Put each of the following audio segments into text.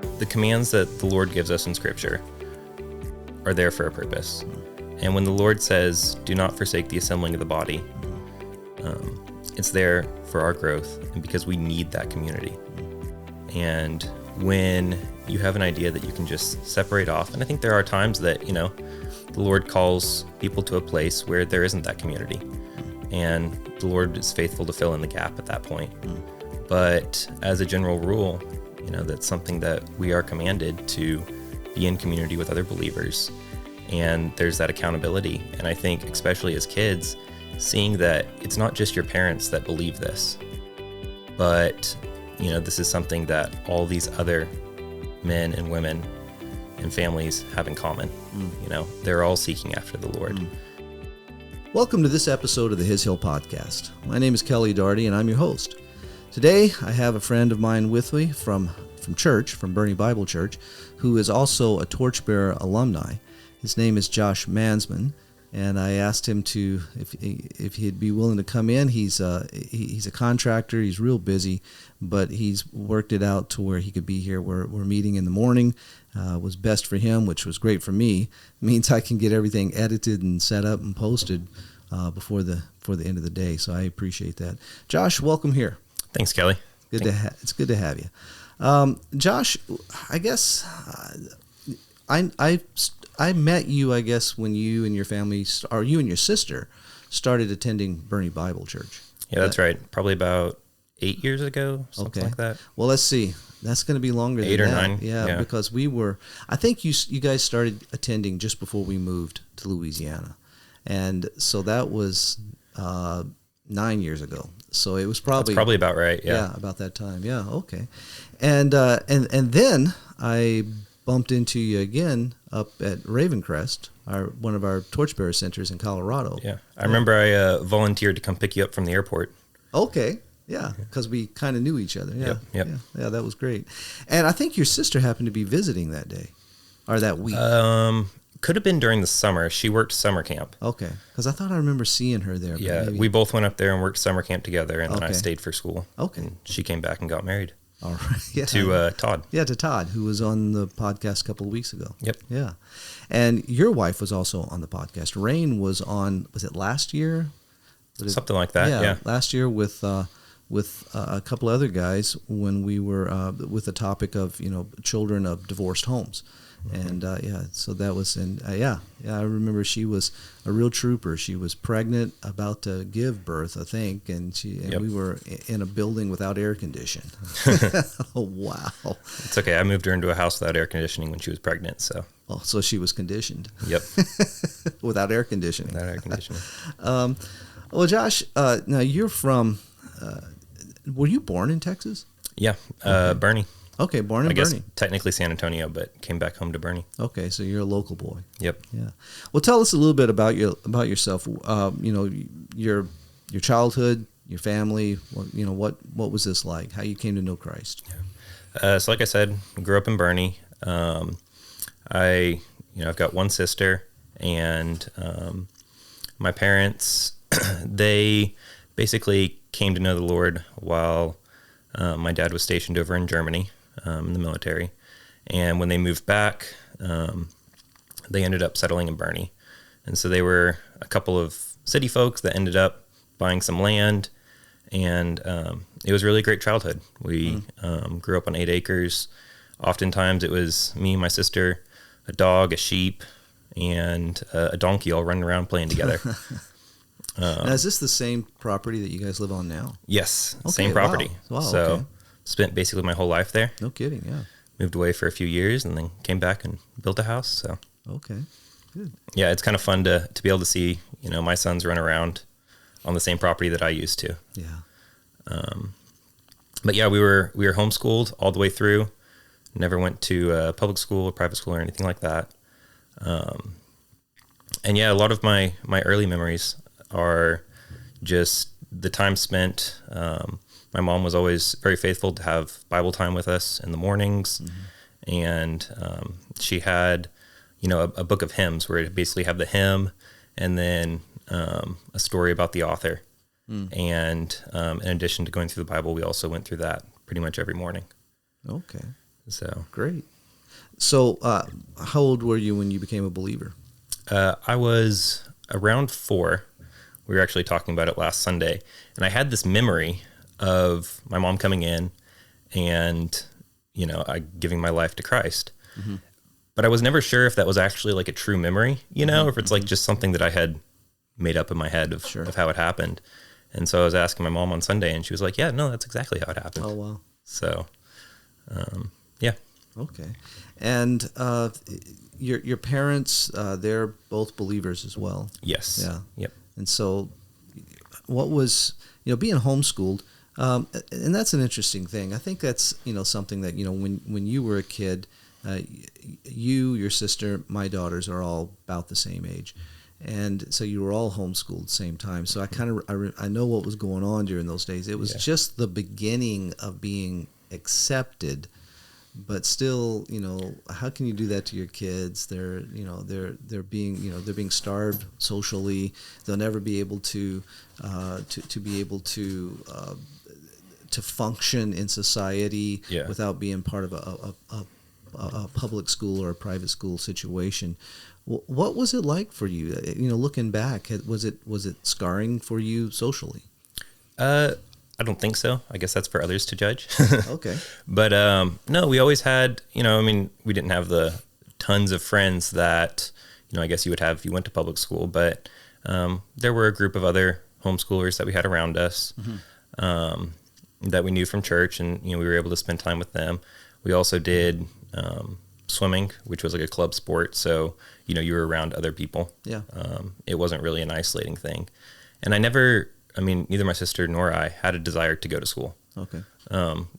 the commands that the Lord gives us in Scripture are there for a purpose. And when the Lord says, do not forsake the assembling of the body, it's there for our growth and because we need that community. And when you have an idea that you can just separate off, and I think there are times that, the Lord calls people to a place where there isn't that community. And the Lord is faithful to fill in the gap at that point. But as a general rule, that's something that we are commanded to be in community with other believers. And there's that accountability. And I think, especially as kids, seeing that it's not just your parents that believe this, but, this is something that all these other men and women and families have in common. They're all seeking after the Lord. Welcome to this episode of the His Hill Podcast. My name is Kelly Daugherty, and I'm your host. Today, I have a friend of mine with me from Bernie Bible Church, who is also a Torchbearer alumni. His name is Josh Mansmann, and I asked him if he'd be willing to come in. He's a contractor. He's real busy, but he's worked it out to where he could be here. We're meeting in the morning. Was best for him, which was great for me. It means I can get everything edited and set up and posted before the end of the day. So I appreciate that. Josh, welcome here. Thanks, Kelly. It's good to have you. Josh, I guess I met you, I guess, when you and your family, or you and your sister, started attending Bernie Bible Church. Yeah, that's right. Probably about 8 years ago, something like that. Well, let's see. That's going to be longer than 8 or that. 9. Yeah, because I think you guys started attending just before we moved to Louisiana. And so that was 9 years ago. So it was probably... That's probably about right, yeah. Yeah, about that time. Yeah, okay. And then I bumped into you again up at Ravencrest, one of our Torchbearer centers in Colorado. Yeah, I remember I volunteered to come pick you up from the airport. Okay, yeah, because we kind of knew each other. Yeah, Yep. Yeah, that was great. And I think your sister happened to be visiting that day, or that week. Could have been during the summer. She worked summer camp. Okay, because I thought I remember seeing her there. Yeah, we both went up there and worked summer camp together, and then I stayed for school. Okay. And she came back and got married. All right. Yeah. To Todd. Yeah, to Todd, who was on the podcast a couple of weeks ago. Yep. Yeah. And your wife was also on the podcast. Rain was on, was it last year? Something like that, yeah. Last year with a couple other guys when we were with the topic of, children of divorced homes. And so that was I remember she was a real trooper. She was pregnant, about to give birth, I think, and we were in a building without air conditioning. Oh, wow! It's okay. I moved her into a house without air conditioning when she was pregnant. So she was conditioned. Yep. Without air conditioning. Without air conditioning. Well, Josh, now you're from. Were you born in Texas? Yeah, Bernie. Okay, born in Bernie. I guess technically San Antonio, but came back home to Bernie. Okay, so you're a local boy. Yep. Yeah. Well, tell us a little bit about yourself. Your childhood, your family. What was this like? How you came to know Christ? Yeah. So like I said, grew up in Bernie. I've got one sister, and my parents, they basically came to know the Lord while my dad was stationed over in Germany in the military. And when they moved back, they ended up settling in Bernie. And so they were a couple of city folks that ended up buying some land. And it was really a great childhood. We grew up on 8 acres. Oftentimes it was me, my sister, a dog, a sheep, and a donkey all running around playing together. Now, is this the same property that you guys live on now? Yes, same property. Wow, so spent basically my whole life there. No kidding, yeah. Moved away for a few years and then came back and built a house. So okay, good. Yeah, it's kind of fun to be able to see, my sons run around on the same property that I used to. Yeah. But yeah, we were homeschooled all the way through. Never went to public school or private school or anything like that. And yeah, a lot of my early memories are just the time spent. My mom was always very faithful to have Bible time with us in the mornings. And she had, a book of hymns where it basically have the hymn and then a story about the author. And in addition to going through the Bible, we also went through that pretty much every morning. Okay. So Great. So, how old were you when you became a believer? I was around 4. We were actually talking about it last Sunday, and I had this memory of my mom coming in and, giving my life to Christ. Mm-hmm. But I was never sure if that was actually like a true memory, or if it's like just something that I had made up in my head of how it happened. And so I was asking my mom on Sunday, and she was like, yeah, no, that's exactly how it happened. Oh, wow. So, yeah. Okay. And your parents, they're both believers as well. Yes. Yeah. Yep. And so what was, being homeschooled, and that's an interesting thing. I think that's, something that, when you were a kid, you, your sister, my daughters are all about the same age. And so you were all homeschooled at the same time. So I know what was going on during those days. It was just the beginning of being accepted, but still, how can you do that to your kids? They're being starved socially. They'll never be able to function in society without being part of a public school or a private school situation. What was it like for you? Looking back, was it scarring for you socially? I don't think so. I guess that's for others to judge. Okay. But no, we always had, we didn't have the tons of friends that, I guess you would have if you went to public school, but there were a group of other homeschoolers that we had around us that we knew from church, and, we were able to spend time with them. We also did swimming, which was like a club sport. So, you were around other people. Yeah. It wasn't really an isolating thing. And neither my sister nor I had a desire to go to school. Okay.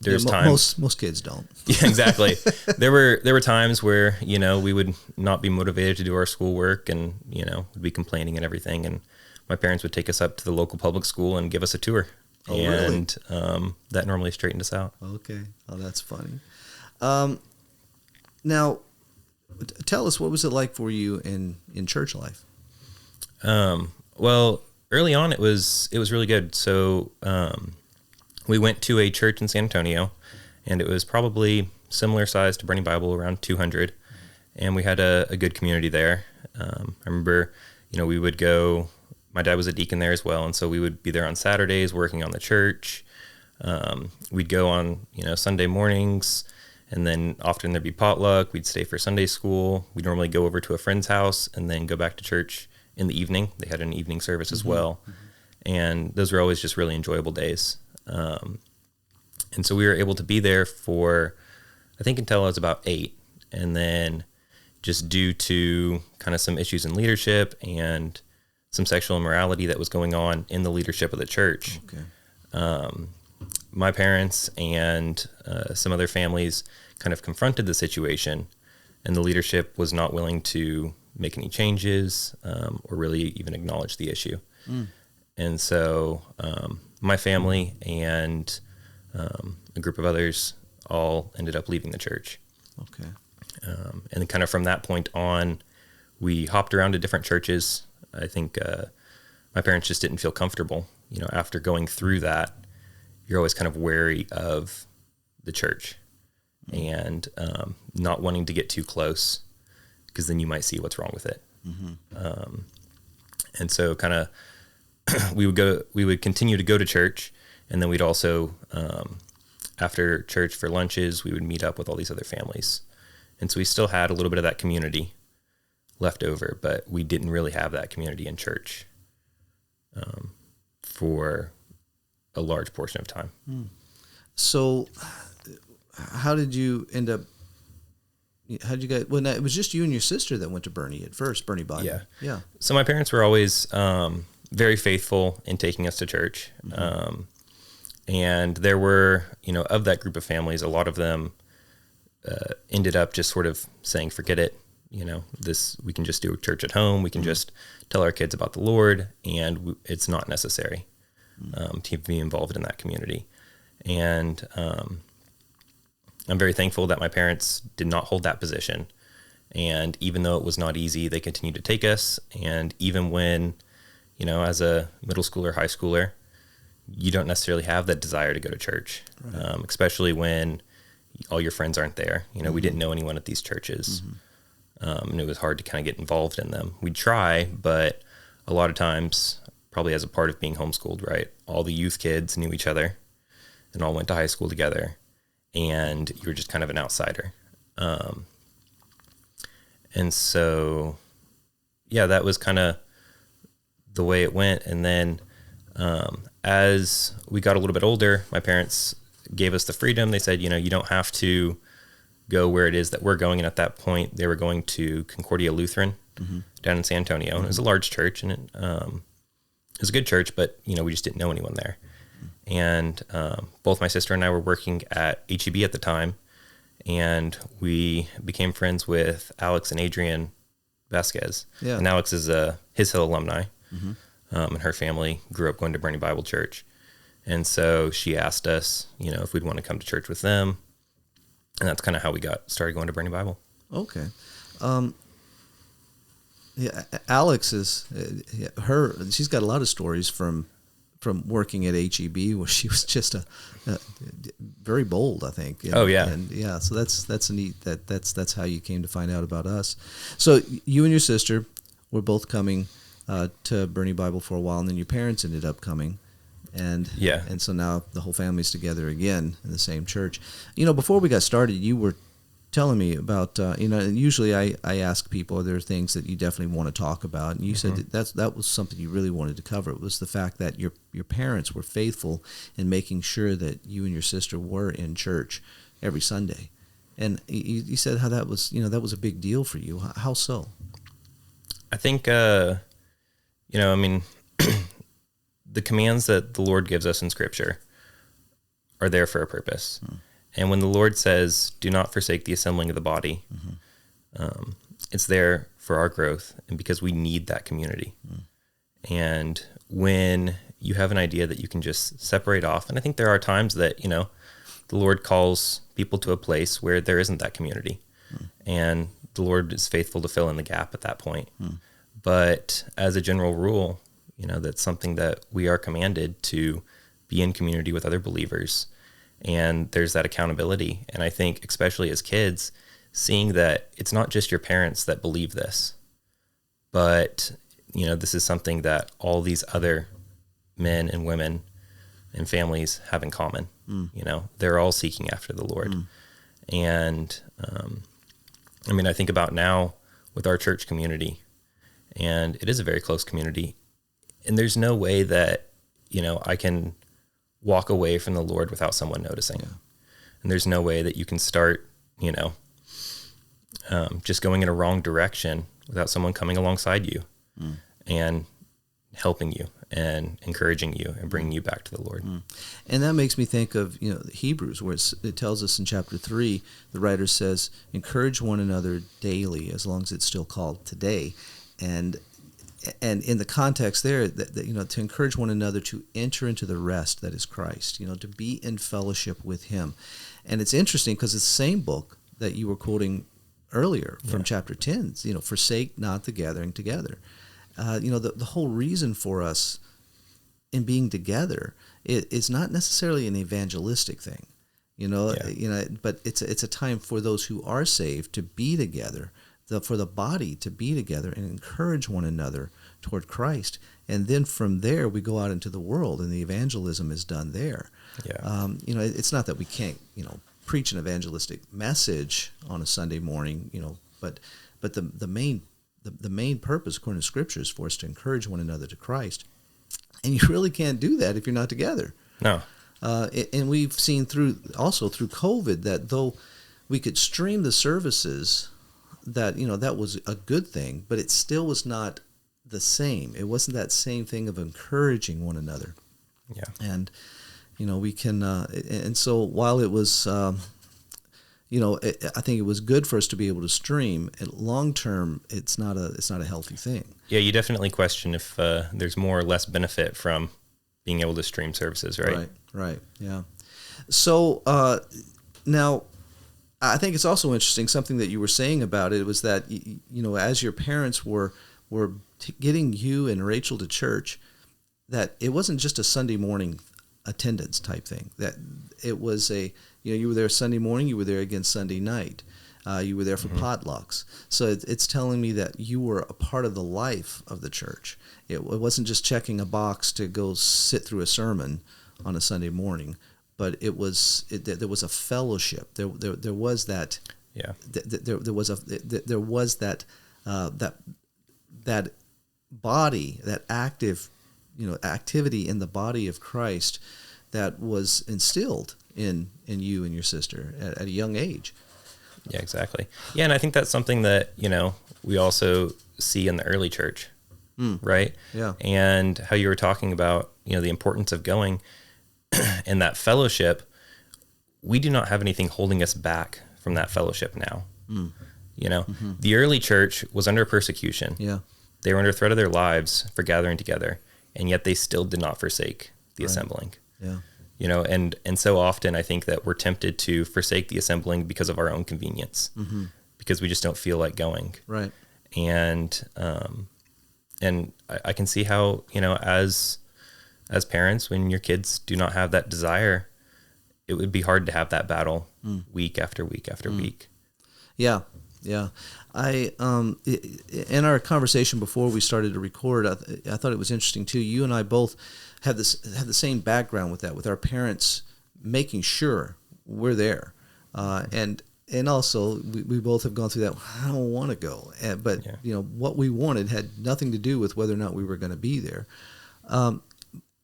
There's times most kids don't. Yeah, exactly. There were times where, we would not be motivated to do our schoolwork and, would be complaining and everything. And my parents would take us up to the local public school and give us a tour. Oh, and really? That normally straightened us out. Okay. Oh, that's funny. Now, tell us, what was it like for you in church life? Well, early on, it was really good. So we went to a church in San Antonio, and it was probably similar size to Burning Bible, around 200, and we had a good community there. I remember, we would go. My dad was a deacon there as well, and so we would be there on Saturdays working on the church. We'd go on, Sunday mornings, and then often there'd be potluck. We'd stay for Sunday school. We'd normally go over to a friend's house and then go back to church in the evening. They had an evening service as well. Mm-hmm. And those were always just really enjoyable days. And so we were able to be there for, I think, until I was about 8. And then just due to kind of some issues in leadership and some sexual immorality that was going on in the leadership of the church, my parents and some other families kind of confronted the situation, and the leadership was not willing to make any changes or really even acknowledge the issue. And so my family and a group of others all ended up leaving the church. Okay. And then kind of from that point on, we hopped around to different churches. I think my parents just didn't feel comfortable. After going through that, you're always kind of wary of the church and not wanting to get too close, because then you might see what's wrong with it. Mm-hmm. And so kind of we would continue to go to church, and then we'd also, after church for lunches, we would meet up with all these other families. And so we still had a little bit of that community left over, but we didn't really have that community in church for a large portion of time. So how did you end up, how'd you guys, well, it was just you and your sister that went to Bernie at first, Bernie Bible. Yeah. So my parents were always very faithful in taking us to church. Mm-hmm. And there were, of that group of families, a lot of them ended up just sort of saying, forget it. We can just do church at home. We can just tell our kids about the Lord, and it's not necessary to be involved in that community. And I'm very thankful that my parents did not hold that position. And even though it was not easy, they continued to take us. And even when, as a middle schooler, high schooler, you don't necessarily have that desire to go to church, right. Especially when, all your friends aren't there. We didn't know anyone at these churches. And it was hard to kind of get involved in them. We'd try, but a lot of times, probably as a part of being homeschooled, right, all the youth kids knew each other and all went to high school together, and you were just kind of an outsider. And so, yeah, that was kind of the way it went. And then as we got a little bit older, my parents gave us the freedom. They said, you don't have to go where it is that we're going. And at that point, they were going to Concordia Lutheran down in San Antonio. And it was a large church, and it was a good church, but, we just didn't know anyone there. And both my sister and I were working at HEB at the time, and we became friends with Alex and Adrian Vasquez. Yeah. And Alex is a His Hill alumni, and her family grew up going to Bernie Bible Church. And so she asked us, if we'd want to come to church with them. And that's kind of how we got started going to Bernie Bible. Okay. Yeah, Alex is she's got a lot of stories from working at HEB, where she was just a very bold, I think. Oh yeah, and yeah. So that's neat. That's how you came to find out about us. So you and your sister were both coming to Bernie Bible for a while, and then your parents ended up coming, and yeah, and so now the whole family's together again in the same church. Before we got started, you were telling me about and usually I ask people, are there things that you definitely want to talk about, and you said that was something you really wanted to cover. It was the fact that your parents were faithful in making sure that you and your sister were in church every Sunday, and you said how that was that was a big deal for you. How so? I think the commands that the Lord gives us in Scripture are there for a purpose. And when the Lord says, do not forsake the assembling of the body, it's there for our growth and because we need that community. And when you have an idea that you can just separate off, and I think there are times that, the Lord calls people to a place where there isn't that community. And the Lord is faithful to fill in the gap at that point. But as a general rule, that's something that we are commanded to be in community with other believers. And there's that accountability. And I think, especially as kids, seeing that it's not just your parents that believe this, but, this is something that all these other men and women and families have in common. They're all seeking after the Lord. And, I think about now with our church community, and it is a very close community. And there's no way that, I can walk away from the Lord without someone noticing. Yeah. And there's no way that you can start, just going in a wrong direction without someone coming alongside you and helping you and encouraging you and bringing you back to the Lord. And that makes me think of, Hebrews, where it tells us in chapter 3, the writer says, encourage one another daily, as long as it's still called today. And in the context there, that to encourage one another to enter into the rest that is Christ, to be in fellowship with Him. And it's interesting because it's the same book that you were quoting earlier from chapter 10, forsake not the gathering together. The whole reason for us in being together is not necessarily an evangelistic thing, but it's a time for those who are saved to be together, for the body to be together and encourage one another toward Christ. And then from there, we go out into the world and the evangelism is done there. Yeah. It's not that we can't, preach an evangelistic message on a Sunday morning, but the main purpose, according to Scripture, is for us to encourage one another to Christ. And you really can't do that if you're not together. No. And we've seen through COVID that though we could stream the services, that that was a good thing, but it still was not the same. It wasn't that same thing of encouraging one another. Yeah. And we can and so while it was I think it was good for us to be able to stream, long term it's not a healthy thing. Yeah, you definitely question if there's more or less benefit from being able to stream services, right? Right. Yeah. So now I think it's also interesting, something that you were saying about it was that, as your parents were getting you and Rachel to church, that it wasn't just a Sunday morning attendance type thing, that it was You were there Sunday morning. You were there again Sunday night. You were there for potlucks. So it's telling me that you were a part of the life of the church. It wasn't just checking a box to go sit through a sermon on a Sunday morning, but there was a fellowship. There was that. Yeah. There was that body, that active, activity in the body of Christ that was instilled in you and your sister at a young age. Yeah, exactly. Yeah, and I think that's something that, we also see in the early church, right? Yeah. And how you were talking about, the importance of going and that fellowship, we do not have anything holding us back from that fellowship now. The early church was under persecution. Yeah. They were under threat of their lives for gathering together, and yet they still did not forsake the assembling. Yeah. And so often I think that we're tempted to forsake the assembling because of our own convenience, because we just don't feel like going. Right. And I can see how, as parents, when your kids do not have that desire, it would be hard to have that battle week after week after week. Yeah. Yeah. In our conversation before we started to record, I thought it was interesting too. You and I both have the same background with that, with our parents making sure we're there, and also we both have gone through that. I don't want to go, but what we wanted had nothing to do with whether or not we were going to be there. And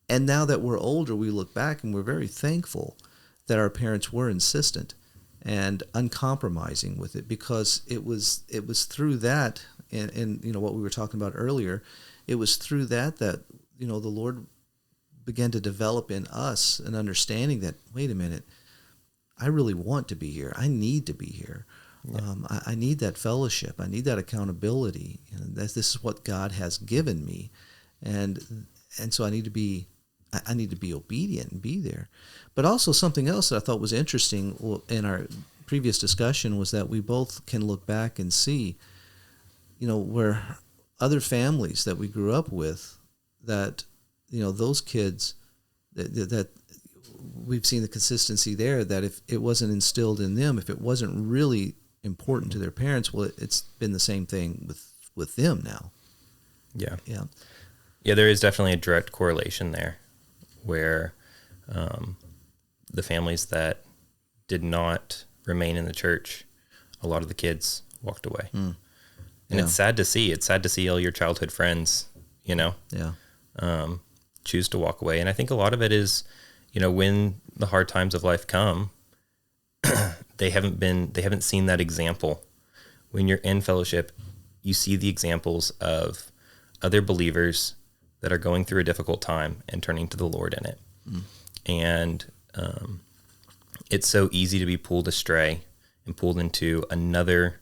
now that we're older, we look back and we're very thankful that our parents were insistent and uncompromising with it, because it was through that, and what we were talking about earlier, it was through that the Lord began to develop in us an understanding that, wait a minute, I really want to be here. I need to be here. Yeah. I need that fellowship. I need that accountability. And this is what God has given me, and so I need to be obedient and be there. But also something else that I thought was interesting in our previous discussion was that we both can look back and see, where other families that we grew up with, that those kids that we've seen the consistency there, that if it wasn't instilled in them, if it wasn't really important to their parents, well, it's been the same thing with them now. Yeah. Yeah. Yeah, there is definitely a direct correlation there, where the families that did not remain in the church, a lot of the kids walked away. And it's sad to see. It's sad to see all your childhood friends, choose to walk away. And I think a lot of it is, when the hard times of life come, they haven't seen that example. When you're in fellowship, you see the examples of other believers that are going through a difficult time and turning to the Lord in it. And it's so easy to be pulled astray and pulled into another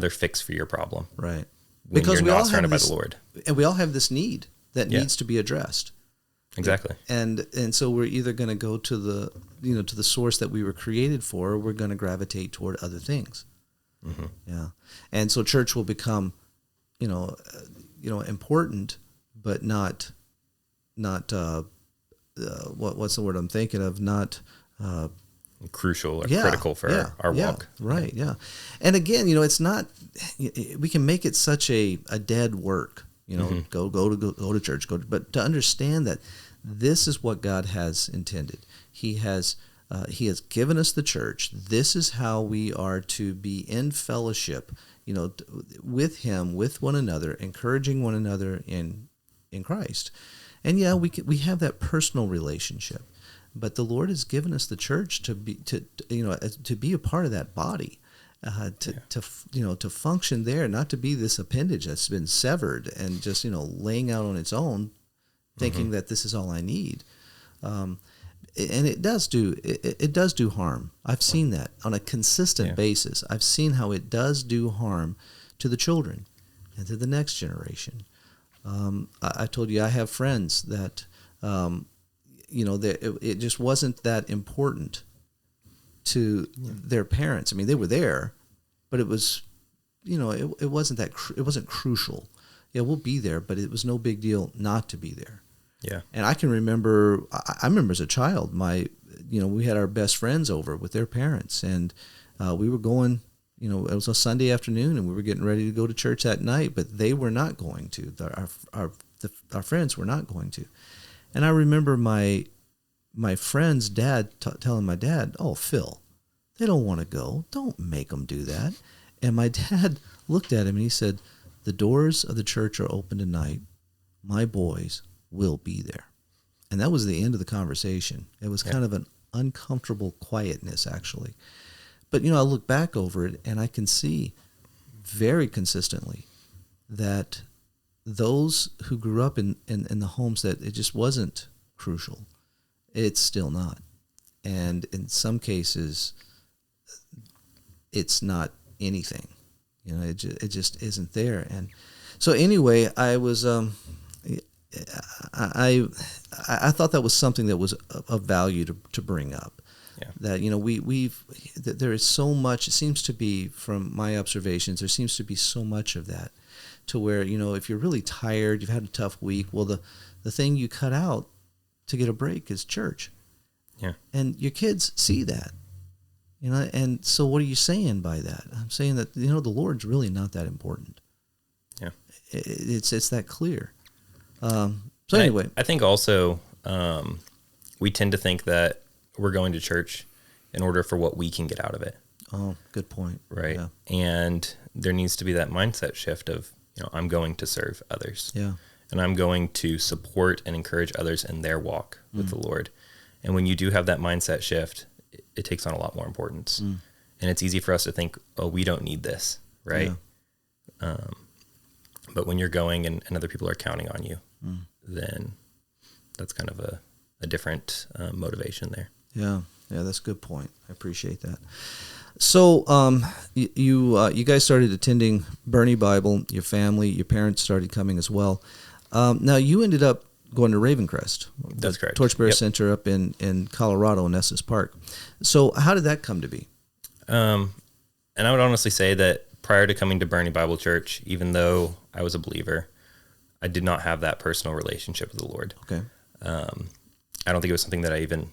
fix for your problem. Right. When because you're we not all surrounded have by the Lord. And we all have this need that needs to be addressed. Exactly. And so we're either going to go to the source that we were created for, or we're going to gravitate toward other things. Yeah. And so church will become, important, but not what's the word I'm thinking of? Not crucial or critical for our walk. Right. Yeah. And again, it's not. We can make it such a dead work. Go to church. But to understand that this is what God has intended. He has given us the church. This is how we are to be in fellowship, with Him, with one another, encouraging one another in Christ. And we have that personal relationship, but the Lord has given us the church to be a part of that body, to function there, not to be this appendage that's been severed and just laying out on its own, thinking that this is all I need. And it does do harm. I've seen that on a consistent basis. I've seen how it does do harm to the children and to the next generation. I told you I have friends that, it just wasn't that important to their parents. I mean, they were there, but it was, it wasn't it wasn't crucial. Yeah, we'll be there, but it was no big deal not to be there. Yeah. And I can remember, I remember as a child, my we had our best friends over with their parents, and we were going. It was a Sunday afternoon, and we were getting ready to go to church that night, but they were not going to. Our friends were not going to. And I remember my friend's dad telling my dad, "Oh, Phil, they don't want to go. Don't make them do that." And my dad looked at him and he said, "The doors of the church are open tonight. My boys will be there." And that was the end of the conversation. It was kind of an uncomfortable quietness, actually. But, I look back over it and I can see very consistently that those who grew up in the homes that it just wasn't crucial, it's still not. And in some cases, it's not anything. It just isn't there. And so anyway, I was I thought that was something that was of value to bring up. Yeah. That that there is so much. It seems to be, from my observations, there seems to be so much of that, to where if you're really tired, you've had a tough week. Well, the thing you cut out to get a break is church. Yeah. And your kids see that. And so what are you saying by that? I'm saying that the Lord's really not that important. Yeah. It's that clear. Anyway, I think also we tend to think that we're going to church in order for what we can get out of it. Oh, good point. Right. Yeah. And there needs to be that mindset shift of, I'm going to serve others. Yeah. And I'm going to support and encourage others in their walk with the Lord. And when you do have that mindset shift, it takes on a lot more importance. And it's easy for us to think, oh, we don't need this, right? Yeah. But when you're going and other people are counting on you, then that's kind of a different motivation there. Yeah, that's a good point. I appreciate that. So you guys started attending Bernie Bible, your family, your parents started coming as well. Now you ended up going to Ravencrest. That's correct. Torchbearer Center up in Colorado in Estes Park. So how did that come to be? And I would honestly say that prior to coming to Bernie Bible Church, even though I was a believer, I did not have that personal relationship with the Lord. Okay. I don't think it was something that I even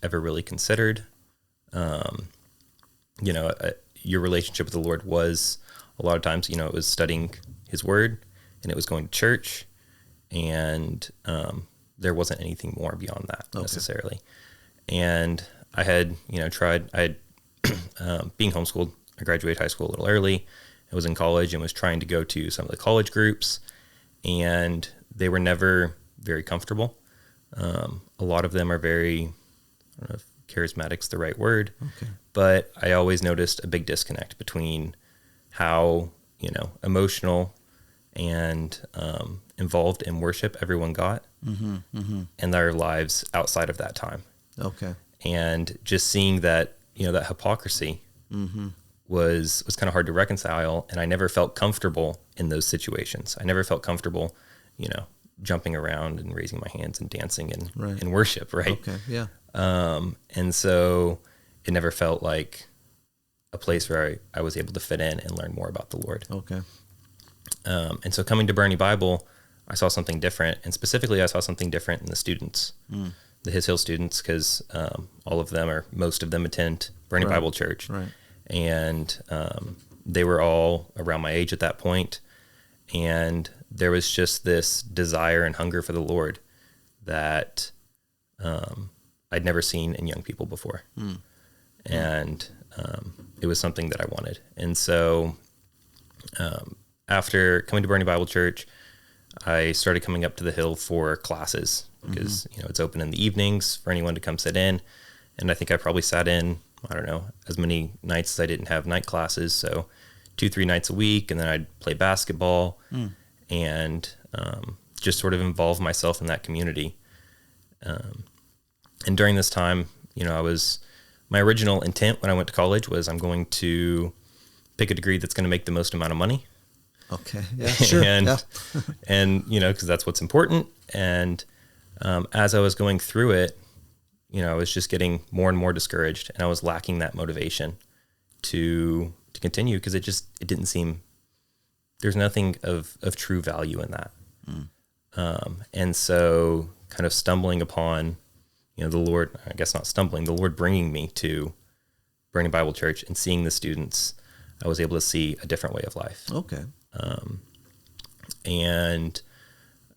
ever really considered. Your relationship with the Lord was a lot of times, it was studying His Word, and it was going to church, and there wasn't anything more beyond that necessarily. And I had, tried. I had being homeschooled. I graduated high school a little early. I was in college and was trying to go to some of the college groups, and they were never very comfortable. A lot of them are very, I don't know if charismatic's the right word, but I always noticed a big disconnect between how, emotional and involved in worship everyone got and their lives outside of that time. Okay. And just seeing that, that hypocrisy was kind of hard to reconcile. And I never felt comfortable in those situations. I never felt comfortable, jumping around and raising my hands and dancing in worship. Right. Okay. Yeah. And so it never felt like a place where I was able to fit in and learn more about the Lord. Okay. And so coming to Bernie Bible, I saw something different. And specifically, I saw something different in the students, the His Hill students, because all of them, or most of them, attend Bernie Bible Church. Right. And they were all around my age at that point. And there was just this desire and hunger for the Lord that I'd never seen in young people before. And it was something that I wanted. And so after coming to Bernie Bible Church, I started coming up to the Hill for classes because, it's open in the evenings for anyone to come sit in. And I think I probably sat in, I don't know, as many nights as I didn't have night classes. So 2-3 nights a week. And then I'd play basketball and just sort of involve myself in that community. And during this time, my original intent when I went to college was I'm going to pick a degree that's going to make the most amount of money. Okay. Yeah, sure. and because that's what's important. And as I was going through it, I was just getting more and more discouraged, and I was lacking that motivation to continue because it didn't seem, there's nothing of true value in that. And so kind of stumbling upon, the Lord, I guess not stumbling, the Lord bringing me to Burning Bible Church and seeing the students, I was able to see a different way of life. Okay. And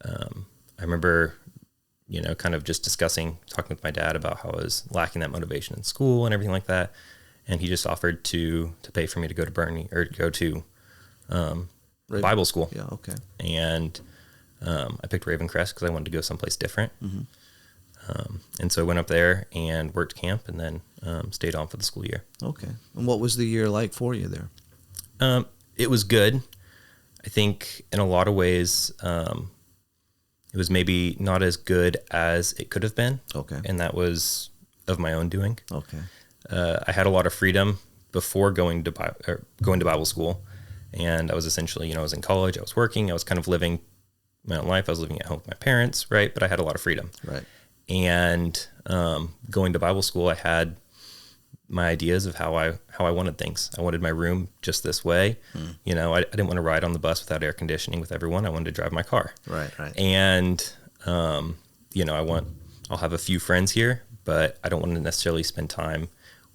I remember, kind of just talking with my dad about how I was lacking that motivation in school and everything like that. And he just offered to pay for me to go to Bible school. Yeah. Okay. And I picked Ravencrest because I wanted to go someplace different. Mm-hmm. And so I went up there and worked camp and then stayed on for the school year. Okay. And what was the year like for you there? It was good. I think in a lot of ways, it was maybe not as good as it could have been. Okay. And that was of my own doing. Okay. I had a lot of freedom before going to Bible school. And I was essentially, I was in college, I was working, I was kind of living my own life. I was living at home with my parents, right? But I had a lot of freedom. Right. And going to Bible school, I had my ideas of how I wanted things. I wanted my room just this way. I didn't want to ride on the bus without air conditioning with everyone. I wanted to drive my car. Right. And, I'll have a few friends here, but I don't want to necessarily spend time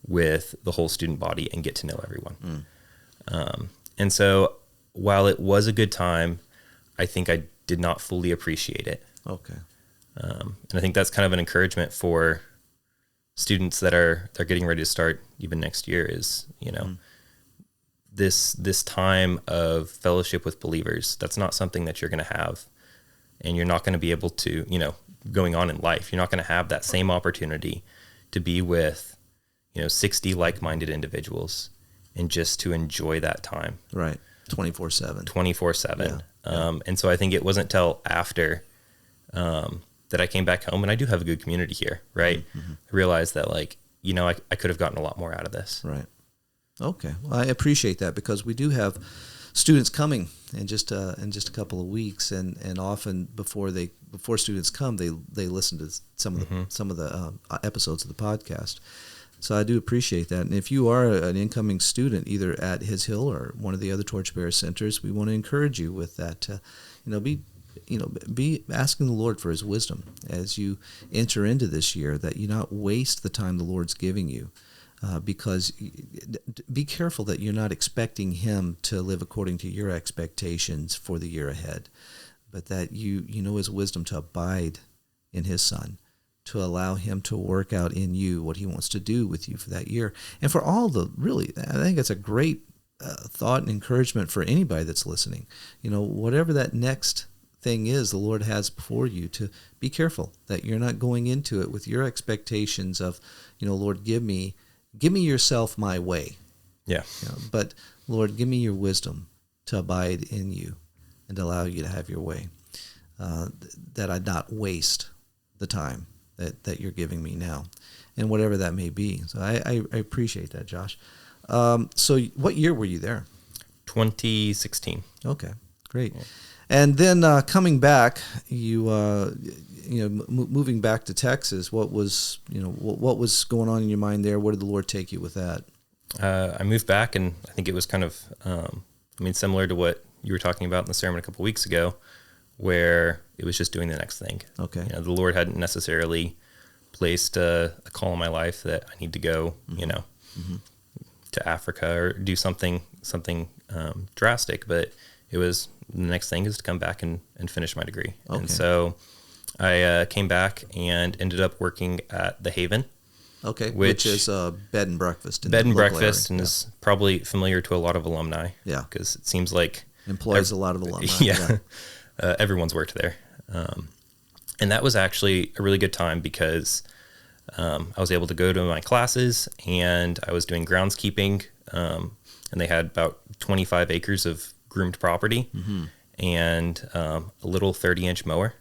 with the whole student body and get to know everyone. And so while it was a good time, I think I did not fully appreciate it. Okay. And I think that's kind of an encouragement for students they're getting ready to start even next year is, this time of fellowship with believers. That's not something that you're going to have, and you're not going to be able to, going on in life, you're not going to have that same opportunity to be with, 60 like-minded individuals and just to enjoy that time. Right. 24/7. 24/7. And so I think it wasn't till after, that I came back home, and I do have a good community here, right? Mm-hmm. I realized that I could have gotten a lot more out of this. Right. Okay. Well, I appreciate that because we do have students coming in just a couple of weeks, and often before students come, they listen to some of the episodes of the podcast. So I do appreciate that. And if you are an incoming student, either at His Hill or one of the other Torchbearer centers, we want to encourage you with that. Be asking the Lord for His wisdom as you enter into this year, that you not waste the time the Lord's giving you. Because be careful that you're not expecting Him to live according to your expectations for the year ahead, but that you know His wisdom to abide in His Son, to allow Him to work out in you what He wants to do with you for that year. And for all I think it's a great thought and encouragement for anybody that's listening. Whatever that next thing is the Lord has before you, to be careful that you're not going into it with your expectations of, Lord, give me yourself my way. Yeah. But Lord, give me your wisdom to abide in you and allow you to have your way, that I not waste the time that you're giving me now, and whatever that may be. So I appreciate that, Josh. So what year were you there? 2016. Okay, great. Yeah. And then coming back, moving back to Texas, what was going on in your mind there? Where did the Lord take you with that? I moved back, and I think it was kind of, similar to what you were talking about in the sermon a couple weeks ago, where it was just doing the next thing. Okay. The Lord hadn't necessarily placed a call in my life that I need to go, to Africa or do something drastic, but it was, the next thing is to come back and finish my degree. Okay. And so I came back and ended up working at the Haven. Okay, which is a bed and breakfast. Bed and breakfast, and is probably familiar to a lot of alumni. Yeah. Because it seems like... employs a lot of alumni. Yeah. Everyone's worked there. And that was actually a really good time because I was able to go to my classes, and I was doing groundskeeping, and they had about 25 acres of groomed property, and a little 30-inch mower.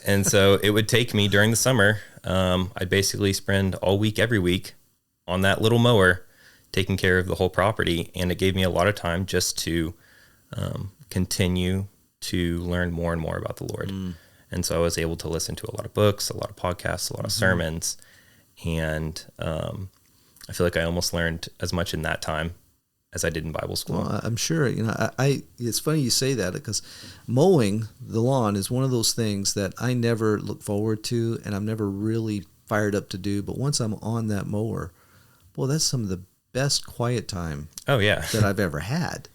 And so it would take me during the summer, I'd basically spend all week, every week on that little mower, taking care of the whole property. And it gave me a lot of time just to continue to learn more and more about the Lord. And so I was able to listen to a lot of books, a lot of podcasts, a lot of sermons. And I feel like I almost learned as much in that time as I did in Bible school. Well, I'm sure, I it's funny you say that, because mowing the lawn is one of those things that I never look forward to, and I'm never really fired up to do. But once I'm on that mower, boy, that's some of the best quiet time Oh, yeah. that I've ever had.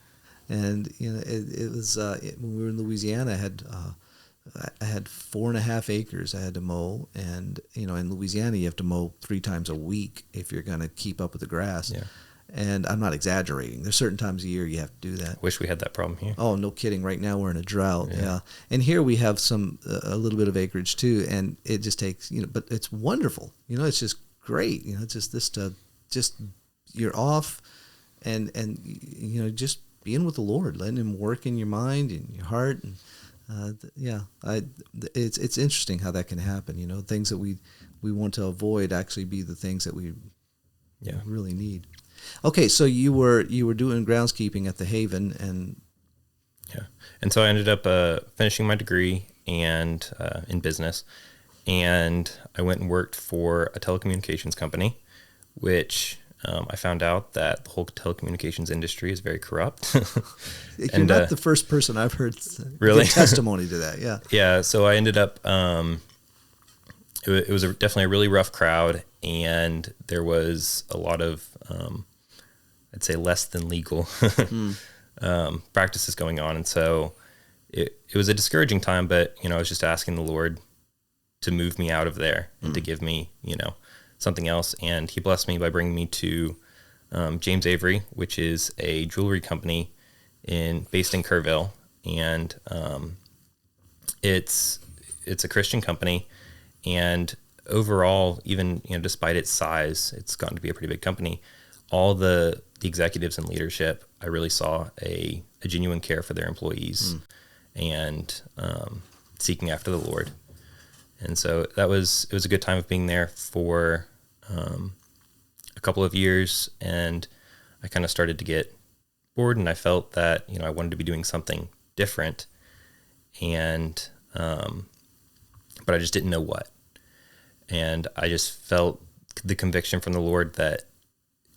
And, it was, when we were in Louisiana, I had 4.5 acres I had to mow. And, in Louisiana, you have to mow 3 times a week if you're going to keep up with the grass. Yeah. And I'm not exaggerating. There's certain times a year you have to do that. Wish we had that problem here. Oh, no kidding. Right now we're in a drought. Yeah. Yeah. And here we have a little bit of acreage too. And it just takes, but it's wonderful. It's just great. It's just this, just you're off and, just being with the Lord, letting him work in your mind and your heart. And, it's interesting how that can happen. Things that we want to avoid actually be the things that we really need. Okay, so you were doing groundskeeping at the Haven, and so I ended up finishing my degree and in business, and I went and worked for a telecommunications company, which I found out that the whole telecommunications industry is very corrupt. You're not the first person I've heard really give testimony to that. Yeah. Yeah. So I ended up. It was definitely a really rough crowd, and there was a lot of, I'd say, less than legal practices going on. And so it was a discouraging time, but, I was just asking the Lord to move me out of there and to give me, something else. And he blessed me by bringing me to James Avery, which is a jewelry company based in Kerrville. And it's a Christian company. And overall, even despite its size, it's gotten to be a pretty big company. All the executives and leadership, I really saw a genuine care for their employees and seeking after the Lord. And so it was a good time of being there for a couple of years, and I kind of started to get bored, and I felt that I wanted to be doing something different, and but I just didn't know what. And I just felt the conviction from the Lord that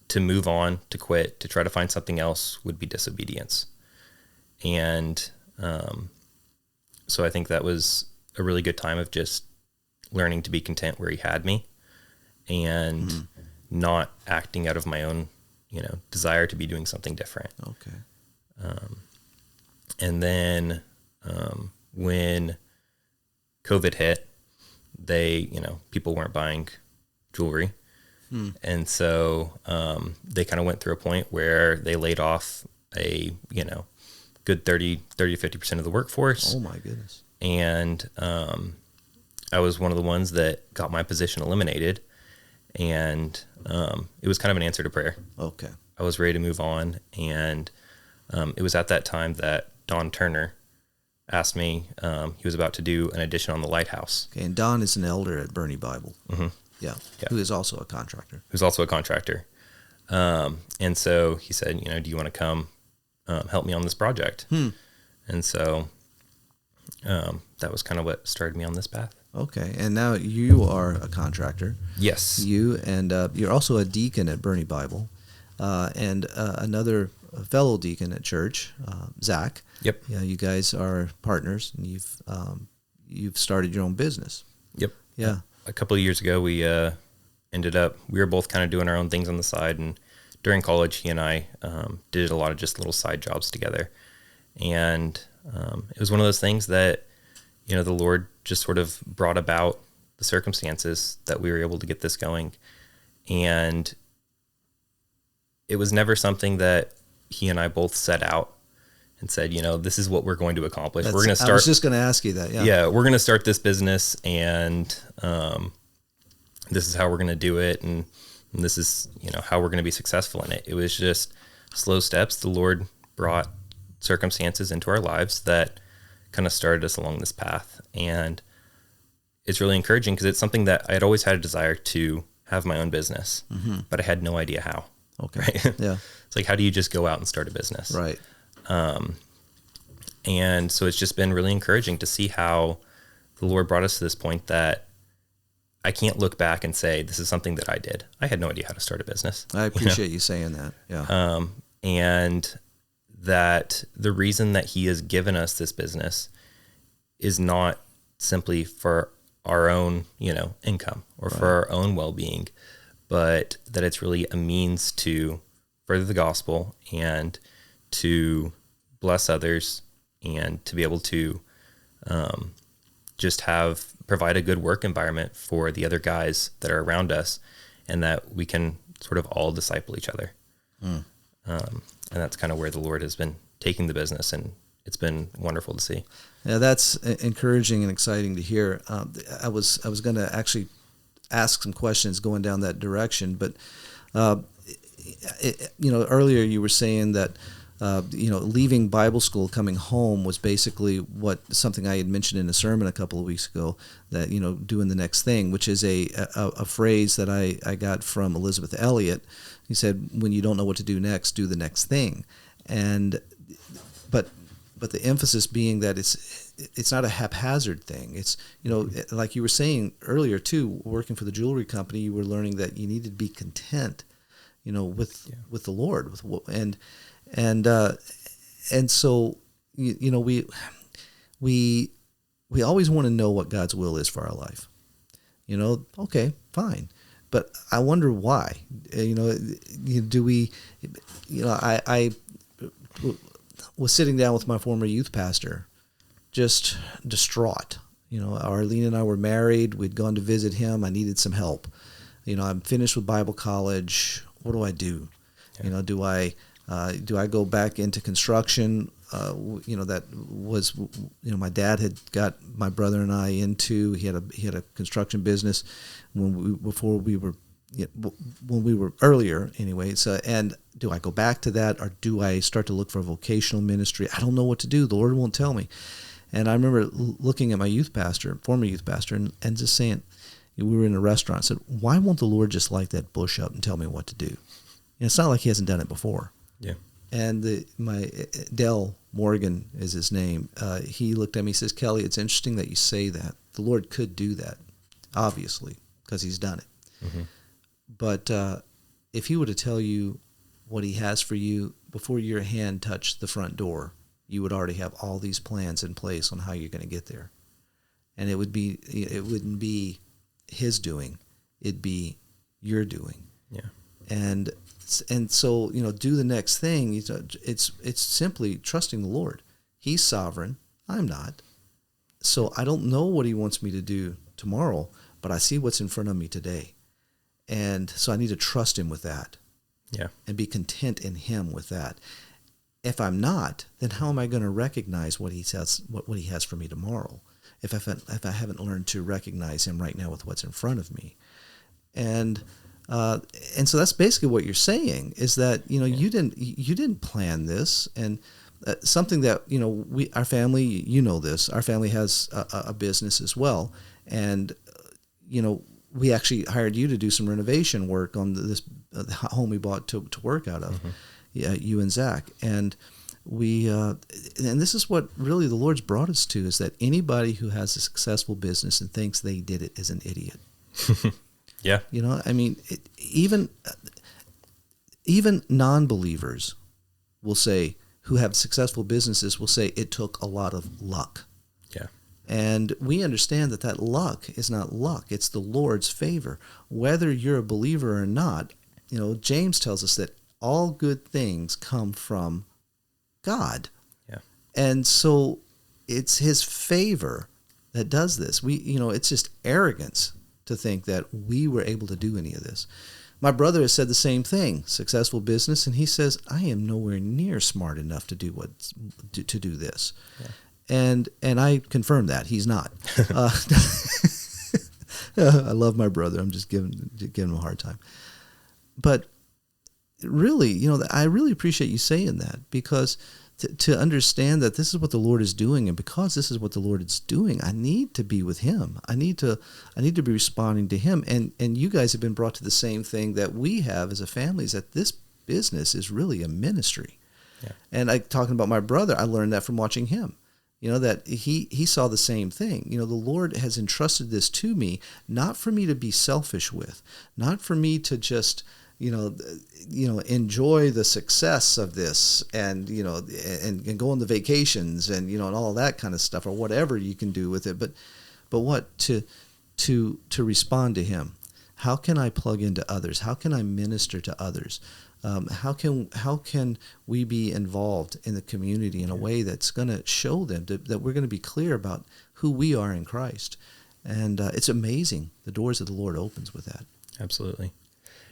to move on, to quit, to try to find something else would be disobedience. And so I think that was a really good time of just learning to be content where he had me and not acting out of my own, desire to be doing something different. Okay. And then when COVID hit, people weren't buying jewelry. And so they kind of went through a point where they laid off a, good 30 to 50% of the workforce. Oh my goodness. And I was one of the ones that got my position eliminated. And it was kind of an answer to prayer. Okay. I was ready to move on. And it was at that time that Don Turner asked me, he was about to do an addition on the lighthouse. Okay, and Don is an elder at Bernie Bible. Mm-hmm. Yeah, who is also a contractor. And so he said, do you want to come help me on this project? And so that was kind of what started me on this path. Okay, and now you are a contractor. Yes. You, and you're also a deacon at Bernie Bible, and another fellow deacon at church, Zach. Yep. Yeah, you guys are partners, and you've started your own business. Yep. Yeah. A couple of years ago, we were both kind of doing our own things on the side, and during college, he and I did a lot of just little side jobs together. And it was one of those things that, the Lord just sort of brought about the circumstances that we were able to get this going. And it was never something that he and I both set out and said, this is what we're going to accomplish. We're going to start. I was just going to ask you that. Yeah. Yeah. We're going to start this business, and this is how we're going to do it. And this is, how we're going to be successful in it. It was just slow steps. The Lord brought circumstances into our lives that kind of started us along this path. And it's really encouraging because it's something that I had always had a desire to have my own business, but I had no idea how. Okay. Right? Yeah. It's like, how do you just go out and start a business? Right. And so it's just been really encouraging to see how the Lord brought us to this point that I can't look back and say, this is something that I did. I had no idea how to start a business. I appreciate you saying that. Yeah. and that the reason that he has given us this business is not simply for our own, income or for our own well-being, but that it's really a means to further the gospel and to bless others and to be able to just provide a good work environment for the other guys that are around us, and that we can sort of all disciple each other. And that's kind of where the Lord has been taking the business, and it's been wonderful to see. Yeah, that's encouraging and exciting to hear. I was going to actually ask some questions going down that direction, but earlier you were saying that leaving Bible school, coming home was basically something I had mentioned in a sermon a couple of weeks ago, that, doing the next thing, which is a phrase that I got from Elizabeth Elliot. He said, when you don't know what to do next, do the next thing. But the emphasis being that it's not a haphazard thing. It's, like you were saying earlier too, working for the jewelry company, you were learning that you needed to be content, with the Lord, and so we always want to know what God's will is for our life. Okay, fine, but I wonder why. Do we? I was sitting down with my former youth pastor, just distraught. Arlene and I were married. We'd gone to visit him. I needed some help. I'm finished with Bible college. What do I do? Yeah. Do I go back into construction? That was, my dad had got my brother and I into. He had a construction business when we were earlier anyway. So, and do I go back to that, or do I start to look for a vocational ministry? I don't know what to do. The Lord won't tell me. And I remember looking at my former youth pastor, and just saying, we were in a restaurant. I said, why won't the Lord just light that bush up and tell me what to do? It's not like he hasn't done it before. Yeah. And my Dell Morgan is his name. He looked at me and says, Kelly, it's interesting that you say that. The Lord could do that, obviously, because he's done it. Mm-hmm. But if he were to tell you what he has for you before your hand touched the front door, you would already have all these plans in place on how you're going to get there. And it wouldn't be his doing. It'd be your doing. Yeah. And so, do the next thing. It's simply trusting the Lord. He's sovereign. I'm not. So I don't know what he wants me to do tomorrow, but I see what's in front of me today. And so I need to trust him with that. Yeah. And be content in him with that. If I'm not, then how am I going to recognize what he says, what he has for me tomorrow? If I haven't learned to recognize him right now with what's in front of me. And so that's basically what you're saying, is that you didn't plan this, and something that our family, our family has a business as well, and we actually hired you to do some renovation work on this home we bought to work out of, you and Zach, and and this is what really the Lord's brought us to, is that anybody who has a successful business and thinks they did it is an idiot. Yeah. Even non-believers will say, who have successful businesses, will say it took a lot of luck. Yeah. And we understand that luck is not luck. It's the Lord's favor. Whether you're a believer or not, James tells us that all good things come from God. Yeah. And so it's his favor that does this. It's just arrogance to think that we were able to do any of this. My brother has said the same thing, successful business, and he says, I am nowhere near smart enough to do this. Yeah. And I confirm that he's not. I love my brother. I'm just giving him a hard time. But really, I really appreciate you saying that, because to understand that this is what the Lord is doing, and because this is what the Lord is doing, I need to be with him. I need to be responding to him. And you guys have been brought to the same thing that we have as a family, is that this business is really a ministry. Yeah. And talking about my brother, I learned that from watching him. That he saw the same thing. The Lord has entrusted this to me, not for me to be selfish with, not for me to just enjoy the success of this, and and go on the vacations, and and all that kind of stuff, or whatever you can do with it. But what to respond to Him? How can I plug into others? How can I minister to others? How can we be involved in the community in a way that's going to show them that we're going to be clear about who we are in Christ? And it's amazing the doors that the Lord opens with that. Absolutely.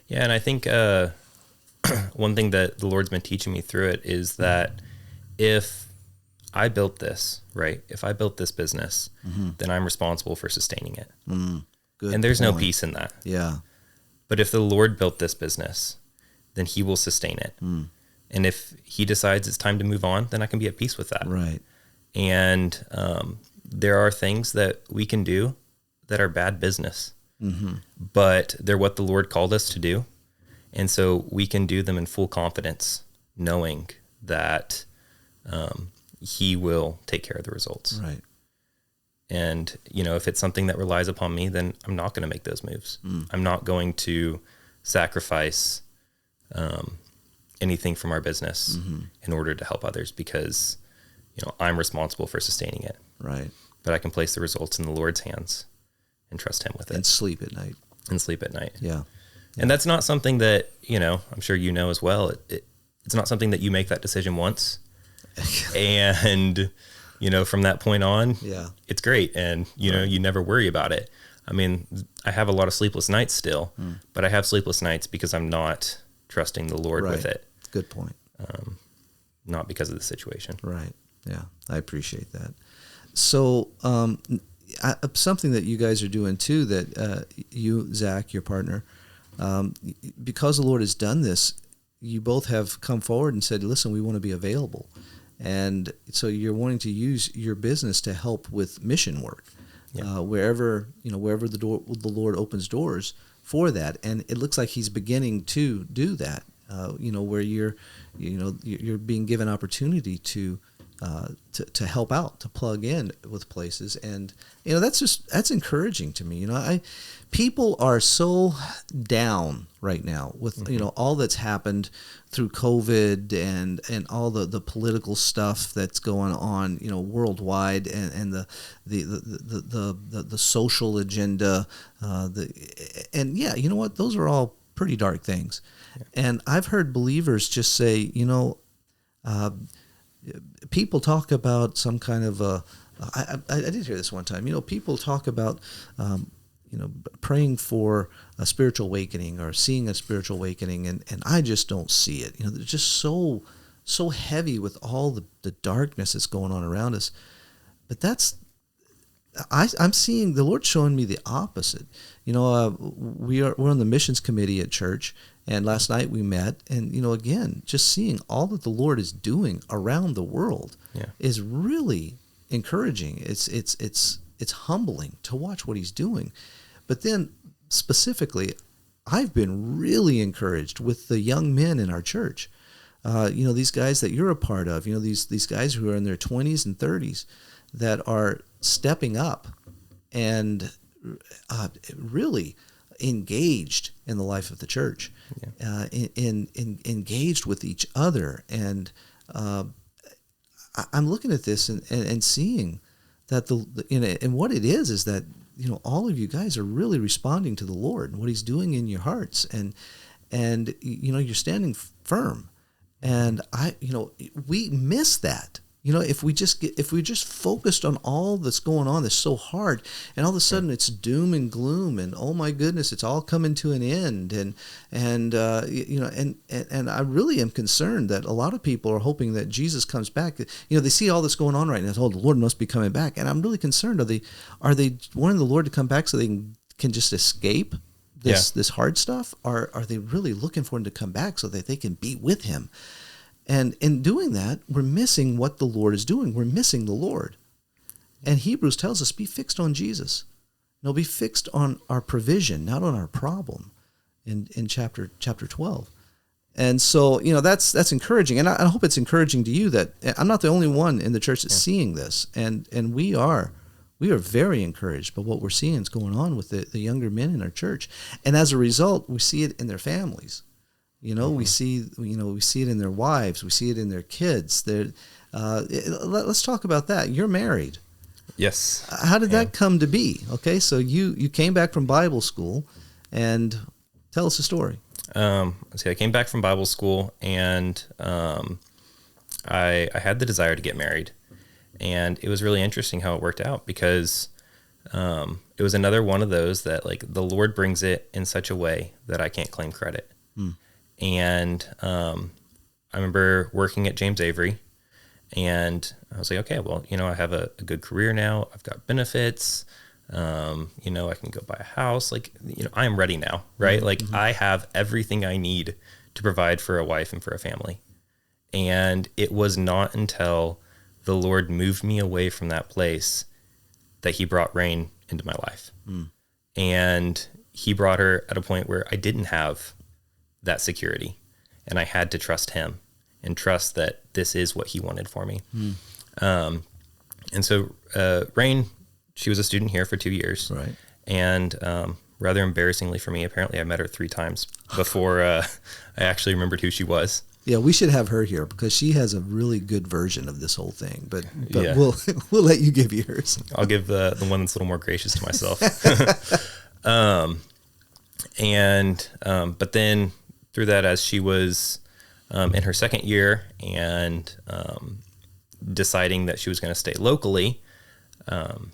Yeah, and I think one thing that the Lord's been teaching me through it is that if I built this, right? If I built this business, then I'm responsible for sustaining it. Good and there's point. no peace in that. Yeah. But if the Lord built this business, then He will sustain it. And if He decides it's time to move on, then I can be at peace with that. Right. And there are things that we can do that are bad business, but they're what the Lord called us to do. And so we can do them in full confidence, knowing that He will take care of the results. Right. And, if it's something that relies upon me, then I'm not going to make those moves. I'm not going to sacrifice anything from our business in order to help others, because, I'm responsible for sustaining it. Right. But I can place the results in the Lord's hands and trust Him with it. And sleep at night. Yeah. And that's not something that, I'm sure as well. It's not something that you make that decision once. And, from that point on, it's great. And, you never worry about it. I mean, I have a lot of sleepless nights still, but I have sleepless nights because I'm not trusting the Lord with it. Good point. Not because of the situation. Right. Yeah. I appreciate that. So, something that you guys are doing too, that you, Zach, your partner, because the Lord has done this, you both have come forward and said, listen, we want to be available. And so you're wanting to use your business to help with mission work, wherever the Lord opens doors for that. And it looks like He's beginning to do that, where you're being given opportunity to help out, to plug in with places. And, that's encouraging to me. People are so down right now with, all that's happened through COVID and all the political stuff that's going on, worldwide, and the social agenda, those are all pretty dark things. Yeah. And I've heard believers just say, people talk about some kind of I did hear this one time. People talk about, praying for a spiritual awakening or seeing a spiritual awakening, and I just don't see it. They're just so heavy with all the darkness that's going on around us. But I'm seeing the Lord showing me the opposite. We're on the missions committee at church, and last night we met, and again, just seeing all that the Lord is doing around the world is really encouraging. It's humbling to watch what He's doing. But then specifically, I've been really encouraged with the young men in our church. These guys that you're a part of, these guys who are in their 20s and 30s that are stepping up and really engaged in the life of the church, engaged with each other. And I'm looking at this and seeing that and what it is that, all of you guys are really responding to the Lord and what He's doing in your hearts, and you're standing firm. And we miss that. If we just focused on all that's going on that's so hard, and all of a sudden it's doom and gloom, and oh my goodness, it's all coming to an end, and I really am concerned that a lot of people are hoping that Jesus comes back. They see all this going on right now. Oh, the Lord must be coming back, and I'm really concerned. Are they wanting the Lord to come back so they can just escape this hard stuff? Or are they really looking for Him to come back so that they can be with Him? And in doing that, we're missing what the Lord is doing. We're missing the Lord. And Hebrews tells us, be fixed on Jesus. No, be fixed on our provision, not on our problem, in chapter 12. And so, that's encouraging. And I hope it's encouraging to you that I'm not the only one in the church that's seeing this. And we are very encouraged by what we're seeing is going on with the younger men in our church. And as a result, we see it in their families. We see it in their wives. We see it in their kids. Let's talk about that. You're married. Yes. How did that come to be? Okay, so you came back from Bible school, and tell us a story. I came back from Bible school, and I had the desire to get married, and it was really interesting how it worked out, because it was another one of those that, like, the Lord brings it in such a way that I can't claim credit. And I remember working at James Avery, and I was like, okay, well, I have a good career now. I've got benefits. I can go buy a house. Like, I am ready now, right? Like, I have everything I need to provide for a wife and for a family. And it was not until the Lord moved me away from that place that he brought Rain into my life. And he brought her at a point where I didn't have that security, and I had to trust him and trust that this is what he wanted for me. And so Rain, she was a student here for 2 years. Right. And rather embarrassingly for me, apparently I met her 3 times before I actually remembered who she was. Yeah, we should have her here, because she has a really good version of this whole thing. But Yeah. we'll let you give yours. I'll give the one that's a little more gracious to myself. But then through that, as she was in her second year and deciding that she was going to stay locally, and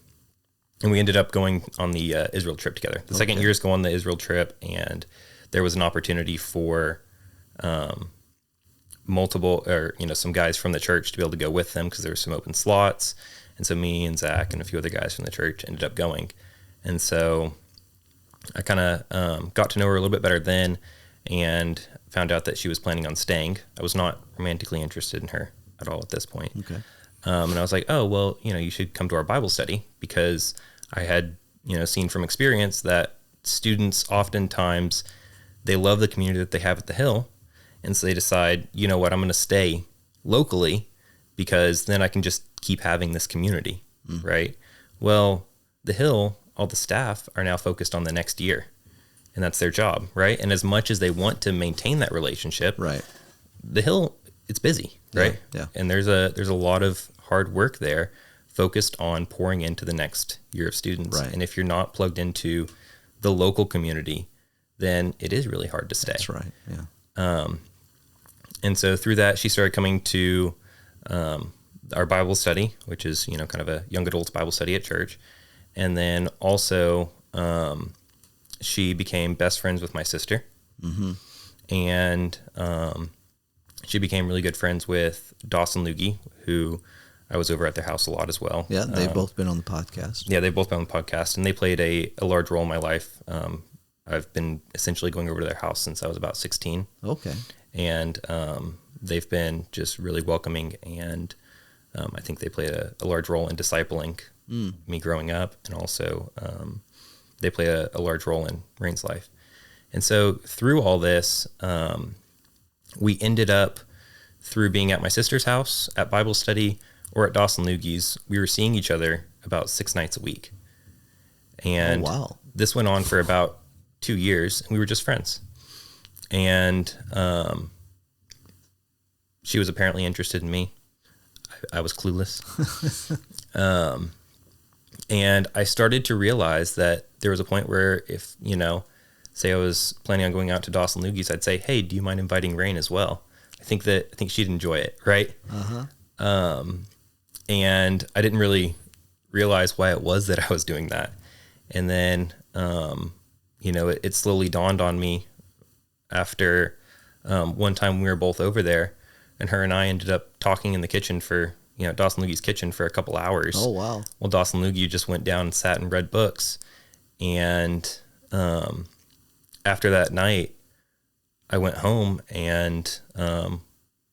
we ended up going on the Israel trip together. The second years go on the Israel trip, and there was an opportunity for some guys from the church to be able to go with them, because there were some open slots. And so me and Zach and a few other guys from the church ended up going. And so I kind of got to know her a little bit better then, and found out that she was planning on staying. I was not romantically interested in her at all at this point. Okay. And I was like, oh, well, you should come to our Bible study, because I had, seen from experience that students oftentimes, they love the community that they have at the Hill. And so they decide, you know what, I'm going to stay locally, because then I can just keep having this community, right? Well, the Hill, all the staff are now focused on the next year, and that's their job, right? And as much as they want to maintain that relationship, right, the Hill, it's busy, right? Yeah. And there's a lot of hard work there focused on pouring into the next year of students. Right. And if you're not plugged into the local community, then it is really hard to stay. That's right, yeah. And so through that, she started coming to our Bible study, which is, kind of a young adults Bible study at church. And then also she became best friends with my sister. And she became really good friends with Dawson Loogie, who I was over at their house a lot as well. Yeah, they've both been on the podcast. Yeah, they've both been on the podcast, and they played a large role in my life. I've been essentially going over to their house since I was about 16. Okay. And they've been just really welcoming, and I think they played a large role in discipling me growing up, and also they played a large role in Rain's life. And so through all this, we ended up, through being at my sister's house, at Bible study, or at Dawson Loogie's, we were seeing each other about 6 nights a week. And wow. This went on for about 2 years, and we were just friends. And she was apparently interested in me. I was clueless. And I started to realize that there was a point where if, say I was planning on going out to Dawson Loogie's, I'd say, hey, do you mind inviting Rain as well? I think she'd enjoy it, right? And I didn't really realize why it was that I was doing that. And then, it slowly dawned on me after one time we were both over there, and her and I ended up talking in the kitchen for, Dawson Loogie's kitchen for a couple hours. Oh, wow. Well, Dawson Loogie just went down and sat and read books. And after that night, I went home, and I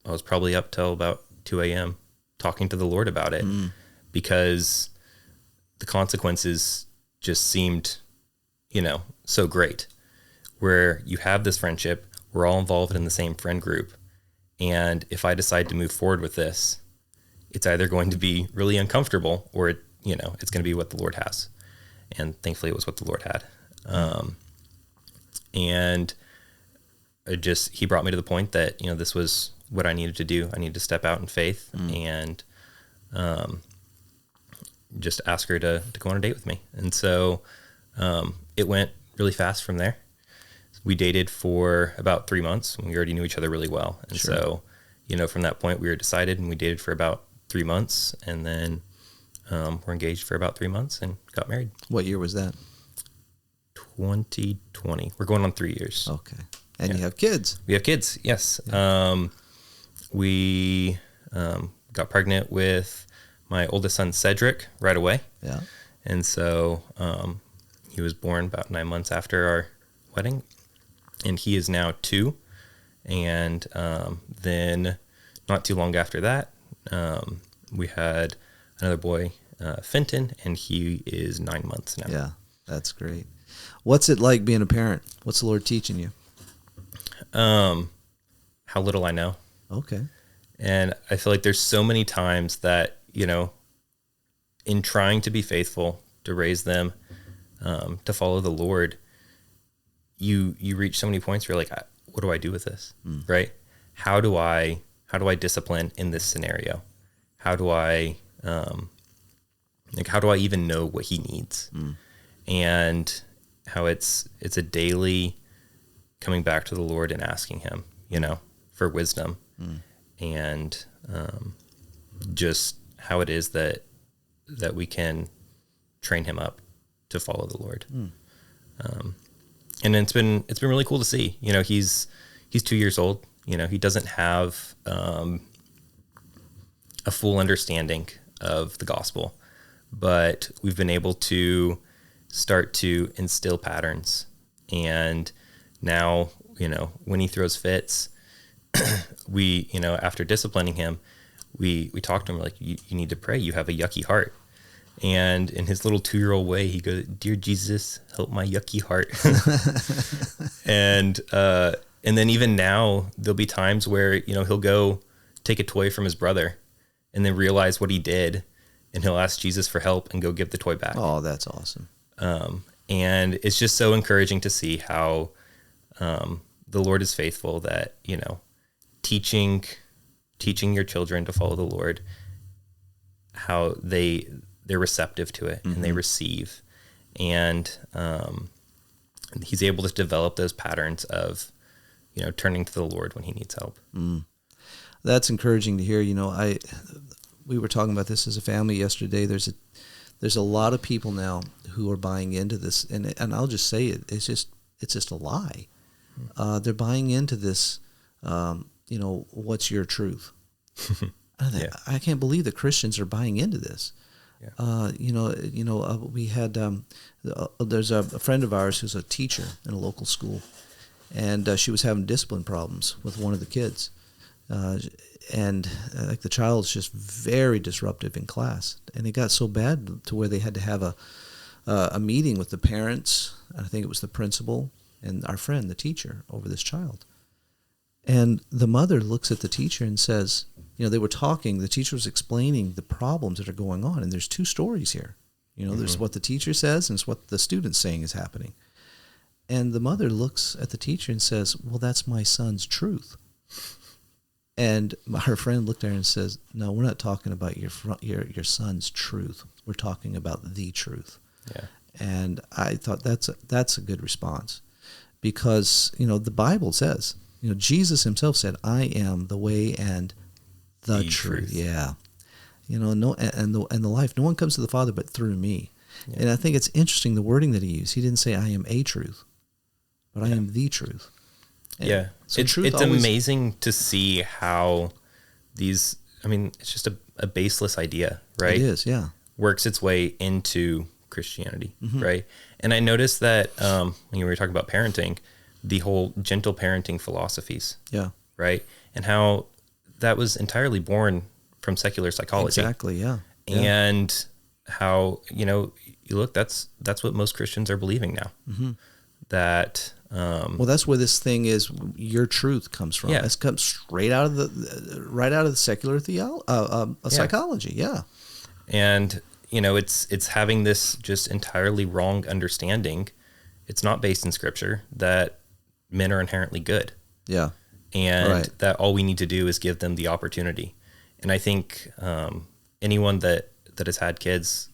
was probably up till about 2 a.m. talking to the Lord about it, because the consequences just seemed, so great, where you have this friendship, we're all involved in the same friend group. And if I decide to move forward with this, it's either going to be really uncomfortable, or it's going to be what the Lord has. And thankfully it was what the Lord had. And he brought me to the point that, this was what I needed to do. I needed to step out in faith and just ask her to go on a date with me. And so it went really fast from there. We dated for about 3 months. We already knew each other really well. And so, from that point we were decided, and we dated for about 3 months, and then we're engaged for about 3 months and got married. What year was that? 2020. We're going on 3 years. Okay. And you have kids. We have kids, yes. Yeah. We got pregnant with my oldest son, Cedric, right away. Yeah. And so he was born about 9 months after our wedding, and he is now 2. And then not too long after that, we had another boy, Fenton, and he is 9 months now. Yeah, that's great. What's it like being a parent? What's the Lord teaching you? How little I know. Okay. And I feel like there's so many times that, in trying to be faithful, to raise them, to follow the Lord, you reach so many points where you're like, what do I do with this? Right? How do I discipline in this scenario? How do I even know what he needs? And how it's a daily coming back to the Lord and asking him, for wisdom, and just how it is that we can train him up to follow the Lord. And it's been really cool to see. He's 2 years old. He doesn't have a full understanding of the gospel, but we've been able to start to instill patterns. And now, when he throws fits, we, after disciplining him, we talk to him like, you need to pray. You have a yucky heart. And in his little 2-year-old way, he goes, "Dear Jesus, help my yucky heart." And then even now, there'll be times where, he'll go take a toy from his brother and then realize what he did, and he'll ask Jesus for help and go give the toy back. Oh, that's awesome. And it's just so encouraging to see how the Lord is faithful, that, teaching your children to follow the Lord, how they're receptive to it, and they receive. And he's able to develop those patterns of, turning to the Lord when he needs help. That's encouraging to hear. We were talking about this as a family yesterday. There's a lot of people now who are buying into this, and I'll just say it. It's just a lie. They're buying into this. What's your truth? I can't believe that Christians are buying into this. Yeah. We had there's a friend of ours who's a teacher in a local school, and she was having discipline problems with one of the kids, and the child's just very disruptive in class, and it got so bad to where they had to have a meeting with the parents. I think it was the principal and our friend, the teacher, over this child. And the mother looks at the teacher and says, they were talking, the teacher was explaining the problems that are going on, and there's 2 stories here. There's what the teacher says, and it's what the student's saying is happening. And the mother looks at the teacher and says, well, that's my son's truth. And her friend looked at her and says, no, we're not talking about your son's truth. We're talking about the truth. Yeah. And I thought that's a good response, because, the Bible says, Jesus himself said, I am the way and the truth. Yeah. No, and the life. No one comes to the Father but through me. Yeah. And I think it's interesting, the wording that he used. He didn't say I am a truth, but I am the truth. And so it's amazing to see how these, it's just a baseless idea, right? It is, yeah. Works its way into Christianity, right? And I noticed that when we were talking about parenting, the whole gentle parenting philosophies, right? And how that was entirely born from secular psychology. Exactly, yeah. And how, you look, that's what most Christians are believing now. That well, that's where this thing is. Your truth comes from. It comes straight out of the secular psychology. Yeah, and it's having this just entirely wrong understanding. It's not based in Scripture that men are inherently good. Yeah. And Right. that all we need to do is give them the opportunity. And I think anyone that has had kids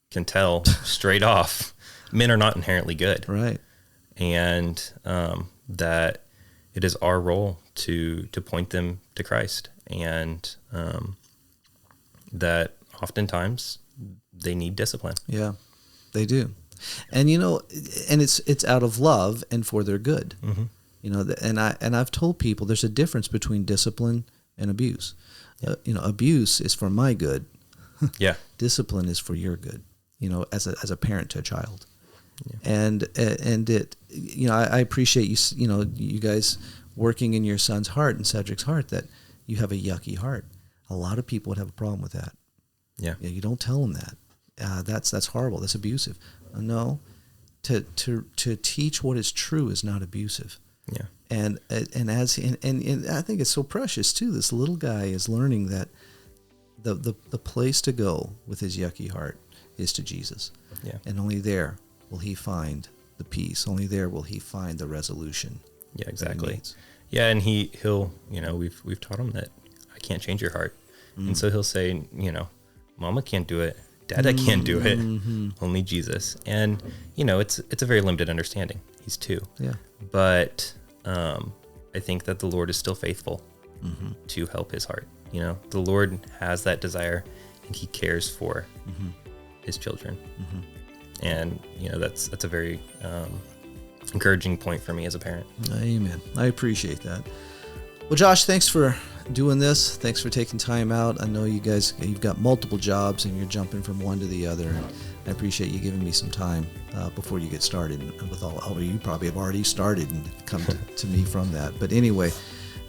can tell straight off, men are not inherently good. Right. And that it is our role to point them to Christ. And that oftentimes they need discipline. Yeah, they do. And, and it's out of love and for their good. Mm-hmm. And I've told people there's a difference between discipline and abuse. Abuse is for my good. Yeah. Discipline is for your good, as a parent to a child. Yeah. And it, I appreciate you guys working in your son's heart and Cedric's heart that you have a yucky heart. A lot of people would have a problem with that. Yeah. You don't tell them that. That's horrible. That's abusive. No, to teach what is true is not abusive. Yeah. And I think it's so precious too. This little guy is learning that the place to go with his yucky heart is to Jesus. Yeah. And only there will he find the peace. Only there will he find the resolution. Yeah, exactly. Yeah, and he'll we've taught him that I can't change your heart. And so he'll say, Mama can't do it. Dada can't do it. Only Jesus. And, it's a very limited understanding. He's 2. Yeah. But I think that the Lord is still faithful to help his heart. The Lord has that desire and he cares for his children. And, that's a very encouraging point for me as a parent. Amen. I appreciate that. Well, Josh, thanks for doing this. Thanks for taking time out. I know you've got multiple jobs and you're jumping from one to the other. And I appreciate you giving me some time before you get started with you probably have already started and come to me from that. But anyway,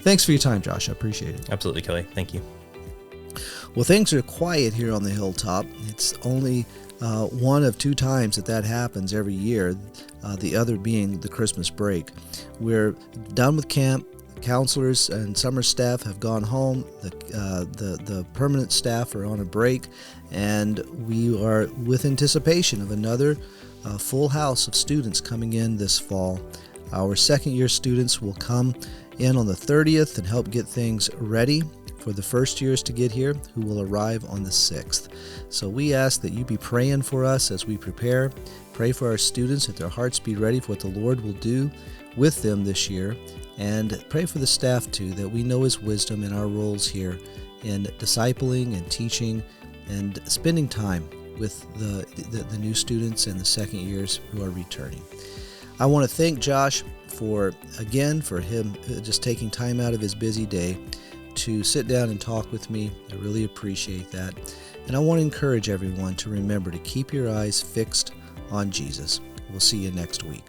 thanks for your time, Josh. I appreciate it. Absolutely, Kelly. Thank you. Well, things are quiet here on the hilltop. It's only one of 2 times that happens every year, the other being the Christmas break. We're done with camp. Counselors and summer staff have gone home. The permanent staff are on a break, and we are with anticipation of another full house of students coming in this fall. Our second-year students will come in on the 30th and help get things ready for the first years to get here, who will arrive on the 6th. So we ask that you be praying for us as we prepare. Pray for our students, that their hearts be ready for what the Lord will do with them this year. And pray for the staff too, that we know his wisdom in our roles here in discipling and teaching and spending time with the new students and the second years who are returning. I want to thank Josh for him just taking time out of his busy day to sit down and talk with me. I really appreciate that. And I want to encourage everyone to remember to keep your eyes fixed on Jesus. We'll see you next week.